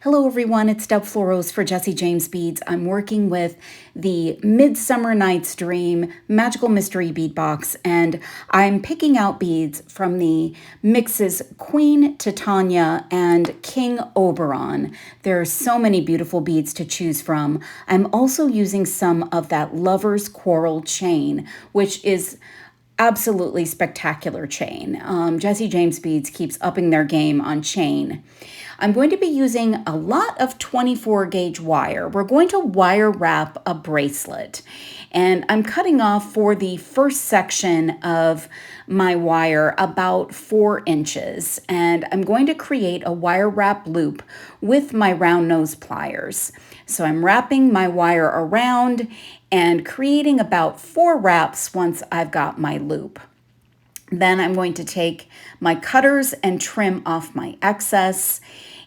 Hello everyone, it's Deb Floros for Jesse James Beads. I'm working with the Midsummer Night's Dream Magical Mystery Bead Box, and I'm picking out beads from the mixes Queen Titania and King Oberon. There are so many beautiful beads to choose from. I'm also using some of that Lover Quirrel chain, which is absolutely spectacular chain. Jesse James Beads keeps upping their game on chain. I'm going to be using a lot of 24 gauge wire. We're going to wire wrap a bracelet, and I'm cutting off for the first section of my wire about 4 inches, and I'm going to create a wire wrap loop with my round nose pliers. So I'm wrapping my wire around and creating about 4 wraps once I've got my loop. Then I'm going to take my cutters and trim off my excess,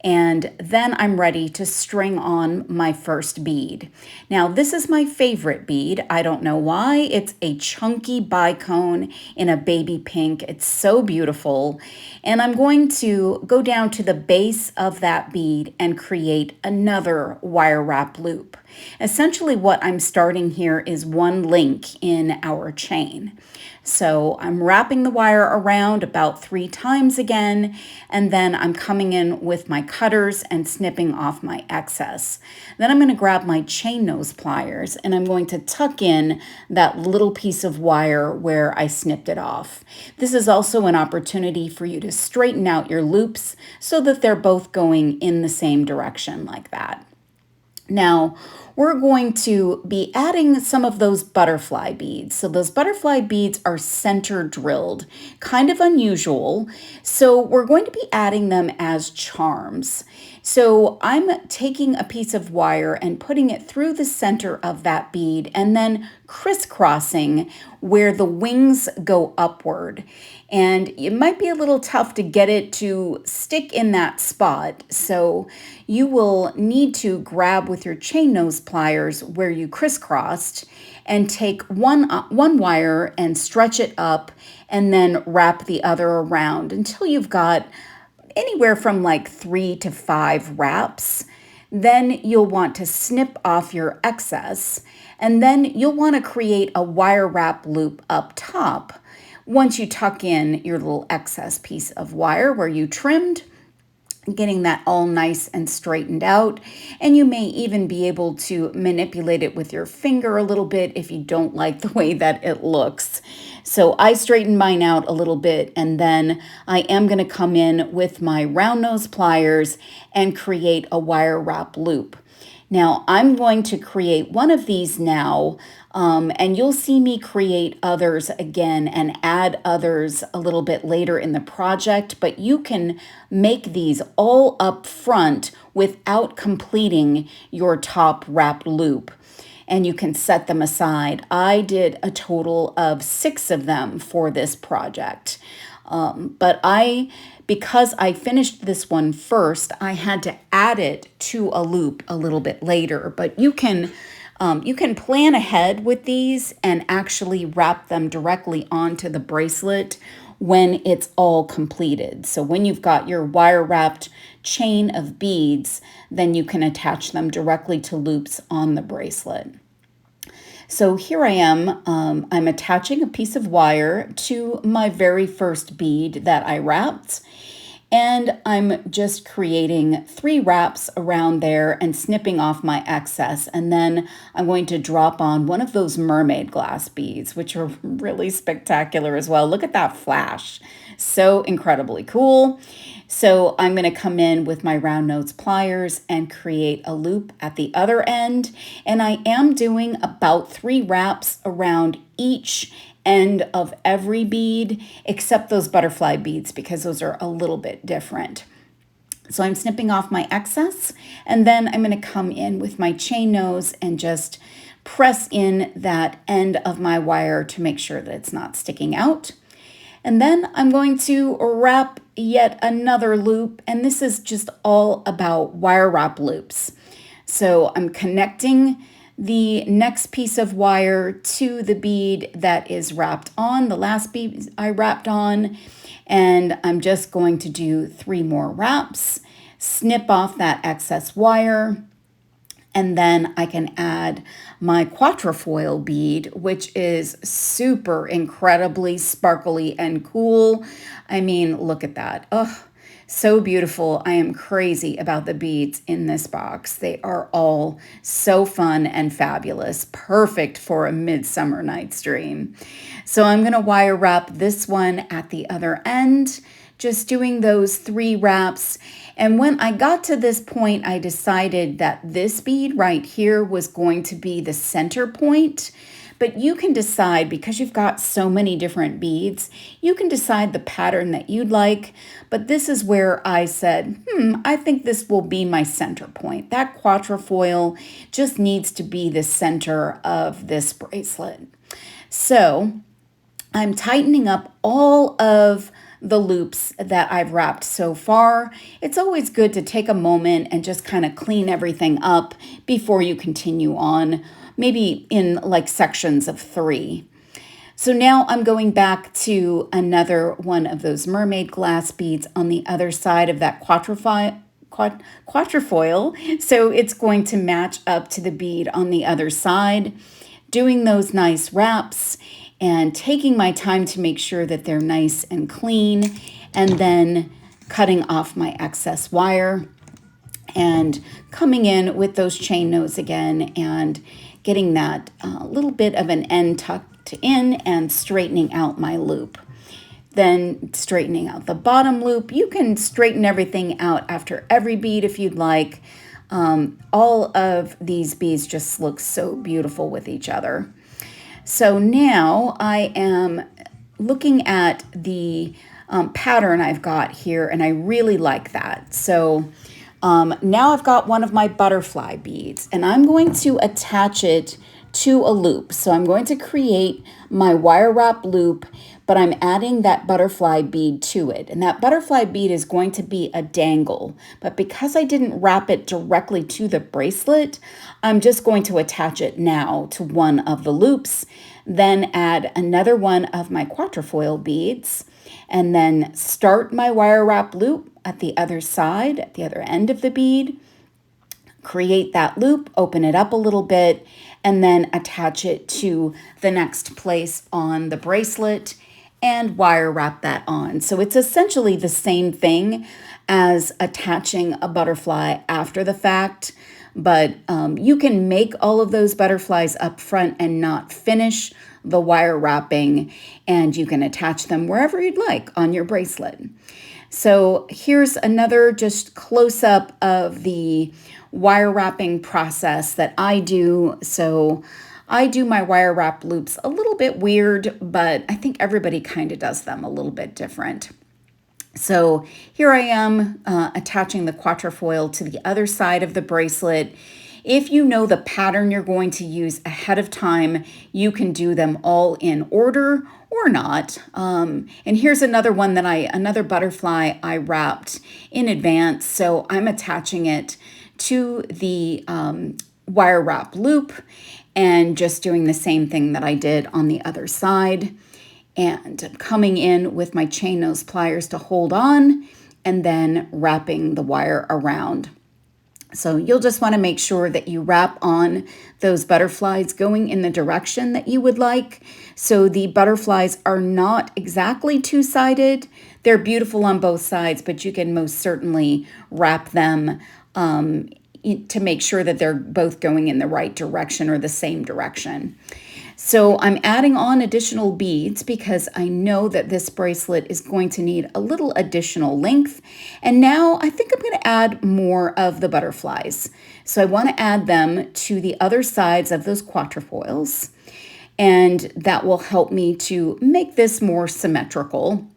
and then I'm ready to string on my first bead. Now, this is my favorite bead. I don't know why. It's a chunky bicone in a baby pink. It's so beautiful. And I'm going to go down to the base of that bead and create another wire wrap loop. Essentially, what I'm starting here is one link in our chain. So I'm wrapping the wire around about 3 times again, and then I'm coming in with my cutters and snipping off my excess. Then I'm going to grab my chain nose pliers and I'm going to tuck in that little piece of wire where I snipped it off. This is also an opportunity for you to straighten out your loops so that they're both going in the same direction like that. Now, we're going to be adding some of those butterfly beads. So those butterfly beads are center drilled, kind of unusual. So we're going to be adding them as charms. So I'm taking a piece of wire and putting it through the center of that bead and then crisscrossing where the wings go upward. And it might be a little tough to get it to stick in that spot. So you will need to grab with your chain nose pliers where you crisscrossed and take one wire and stretch it up and then wrap the other around until you've got anywhere from like 3 to 5 wraps. Then you'll want to snip off your excess, and then you'll want to create a wire wrap loop up top once you tuck in your little excess piece of wire where you trimmed, getting that all nice and straightened out. And you may even be able to manipulate it with your finger a little bit if you don't like the way that it looks. So I straightened mine out a little bit, and then I am going to come in with my round nose pliers and create a wire wrap loop. Now I'm going to create one of these now, and you'll see me create others again and add others a little bit later in the project, but you can make these all up front without completing your top wrap loop, and you can set them aside. I did a total of 6 of them for this project, because I finished this one first, I had to add it to a loop a little bit later. But you can plan ahead with these and actually wrap them directly onto the bracelet when it's all completed. So when you've got your wire wrapped chain of beads, then you can attach them directly to loops on the bracelet. So here I am, I'm attaching a piece of wire to my very first bead that I wrapped, and I'm just creating 3 wraps around there and snipping off my excess. And then I'm going to drop on one of those mermaid glass beads, which are really spectacular as well. Look at that flash. So incredibly cool. So I'm going to come in with my round nose pliers and create a loop at the other end. And I am doing about 3 wraps around each end of every bead, except those butterfly beads, because those are a little bit different. So I'm snipping off my excess, and then I'm going to come in with my chain nose and just press in that end of my wire to make sure that it's not sticking out. And then I'm going to wrap yet another loop, and this is just all about wire wrap loops. So I'm connecting the next piece of wire to the bead that is wrapped on, the last bead I wrapped on, and I'm just going to do 3 more wraps. snip off that excess wire, and then I can add my quatrefoil bead, which is super incredibly sparkly and cool. I mean, look at that. Oh, so beautiful. I am crazy about the beads in this box. They are all so fun and fabulous, perfect for a Midsummer Night's Dream. So I'm going to wire wrap this one at the other end, just doing those 3 wraps. And when I got to this point, I decided that this bead right here was going to be the center point. But you can decide, because you've got so many different beads, you can decide the pattern that you'd like. But this is where I said, I think this will be my center point. That quatrefoil just needs to be the center of this bracelet. So I'm tightening up all of the loops that I've wrapped so far. It's always good to take a moment and just kind of clean everything up before you continue on, maybe in like sections of 3. So now I'm going back to another one of those mermaid glass beads on the other side of that quatrefoil. So it's going to match up to the bead on the other side, doing those nice wraps and taking my time to make sure that they're nice and clean, and then cutting off my excess wire and coming in with those chain knots again and getting that little bit of an end tucked in and straightening out my loop. Then straightening out the bottom loop. You can straighten everything out after every bead if you'd like. All of these beads just look so beautiful with each other. So now I am looking at the pattern I've got here, and I really like that. So now I've got one of my butterfly beads, and I'm going to attach it to a loop. So I'm going to create my wire wrap loop, but I'm adding that butterfly bead to it. And that butterfly bead is going to be a dangle. But because I didn't wrap it directly to the bracelet, I'm just going to attach it now to one of the loops, then add another one of my quatrefoil beads, and then start my wire wrap loop at the other side, at the other end of the bead, create that loop, open it up a little bit, and then attach it to the next place on the bracelet and wire wrap that on. So it's essentially the same thing as attaching a butterfly after the fact, but you can make all of those butterflies up front and not finish the wire wrapping, and you can attach them wherever you'd like on your bracelet. So here's another just close-up of the wire wrapping process that I do. So I do my wire wrap loops a little bit weird, but I think everybody kind of does them a little bit different. So here I am attaching the quatrefoil to the other side of the bracelet. If you know the pattern you're going to use ahead of time, you can do them all in order or not. And here's another one that another butterfly I wrapped in advance. So I'm attaching it to the wire wrap loop and just doing the same thing that I did on the other side, and coming in with my chain nose pliers to hold on and then wrapping the wire around. So you'll just want to make sure that you wrap on those butterflies going in the direction that you would like. So the butterflies are not exactly two-sided. They're beautiful on both sides, but you can most certainly wrap them to make sure that they're both going in the right direction or the same direction. So I'm adding on additional beads because I know that this bracelet is going to need a little additional length. And now I think I'm going to add more of the butterflies. So I want to add them to the other sides of those quatrefoils, and that will help me to make this more symmetrical.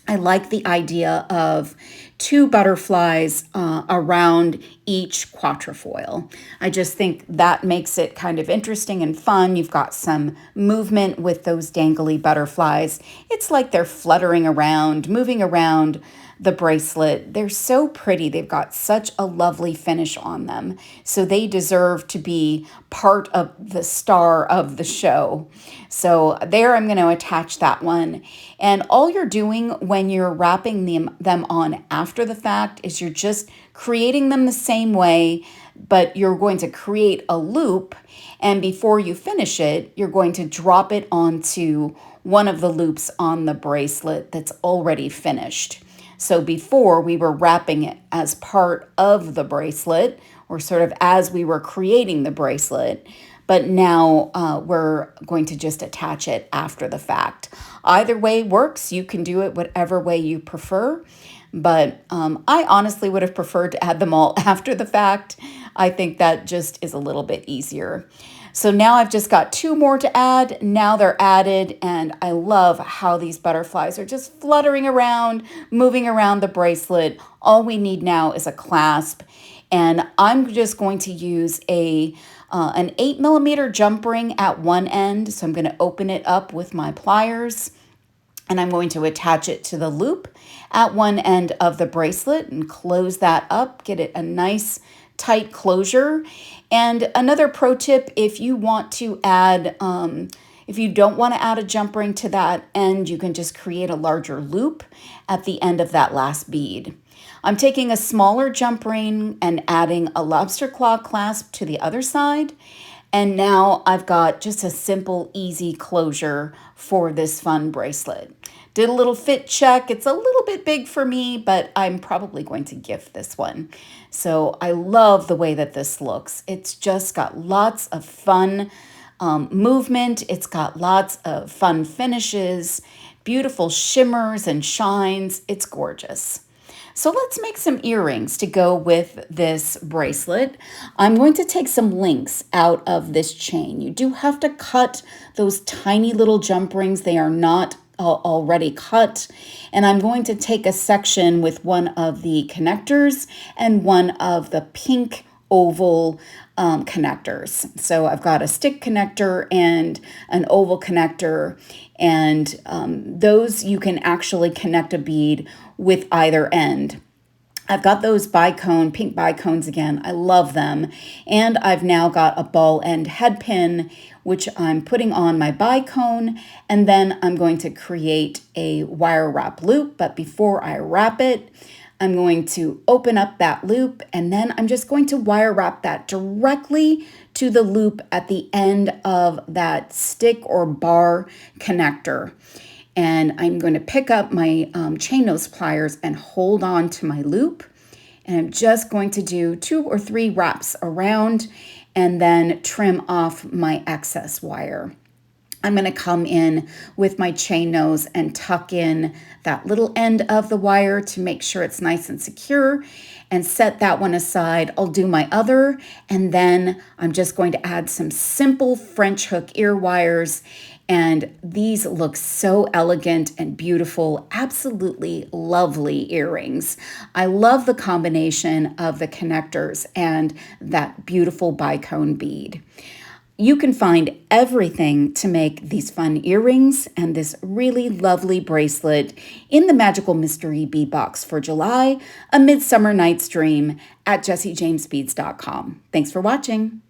I like the idea of 2 butterflies around each quatrefoil. I just think that makes it kind of interesting and fun. You've got some movement with those dangly butterflies. It's like they're fluttering around, moving around the bracelet. They're so pretty. They've got such a lovely finish on them. So they deserve to be part of the star of the show. So there I'm going to attach that one. And all you're doing when you're wrapping them on after the fact is you're just creating them the same way, but you're going to create a loop, and before you finish it, you're going to drop it onto one of the loops on the bracelet that's already finished. So before, we were wrapping it as part of the bracelet, or sort of as we were creating the bracelet, but now we're going to just attach it after the fact. Either way works. You can do it whatever way you prefer, but I honestly would have preferred to add them all after the fact. I think that just is a little bit easier. So now I've just got 2 more to add. Now they're added, and I love how these butterflies are just fluttering around, moving around the bracelet. All we need now is a clasp, and I'm just going to use an 8mm jump ring at one end. So I'm going to open it up with my pliers, and I'm going to attach it to the loop at one end of the bracelet and close that up, get it a nice tight closure. And another pro tip, if you want to add, if you don't want to add a jump ring to that end, you can just create a larger loop at the end of that last bead. I'm taking a smaller jump ring and adding a lobster claw clasp to the other side. And now I've got just a simple, easy closure for this fun bracelet. Did a little fit check. It's a little bit big for me, but I'm probably going to gift this one. So I love the way that this looks. It's just got lots of fun movement. It's got lots of fun finishes, beautiful shimmers and shines. It's gorgeous. So let's make some earrings to go with this bracelet. I'm going to take some links out of this chain. You do have to cut those tiny little jump rings. They are not already cut. And I'm going to take a section with one of the connectors and one of the pink oval connectors. So I've got a stick connector and an oval connector, and those you can actually connect a bead with either end. I've got those bicone, pink bicones again. I love them. And I've now got a ball end head pin, which I'm putting on my bicone, and then I'm going to create a wire wrap loop. But before I wrap it, I'm going to open up that loop, and then I'm just going to wire wrap that directly to the loop at the end of that stick or bar connector. And I'm going to pick up my chain nose pliers and hold on to my loop. And I'm just going to do 2 or 3 wraps around and then trim off my excess wire. I'm going to come in with my chain nose and tuck in that little end of the wire to make sure it's nice and secure, and set that one aside. I'll do my other, and then I'm just going to add some simple French hook ear wires. And these look so elegant and beautiful, absolutely lovely earrings. I love the combination of the connectors and that beautiful bicone bead. You can find everything to make these fun earrings and this really lovely bracelet in the Magical Mystery Bead Box for July, A Midsummer Night's Dream, at jessiejamesbeads.com. Thanks for watching.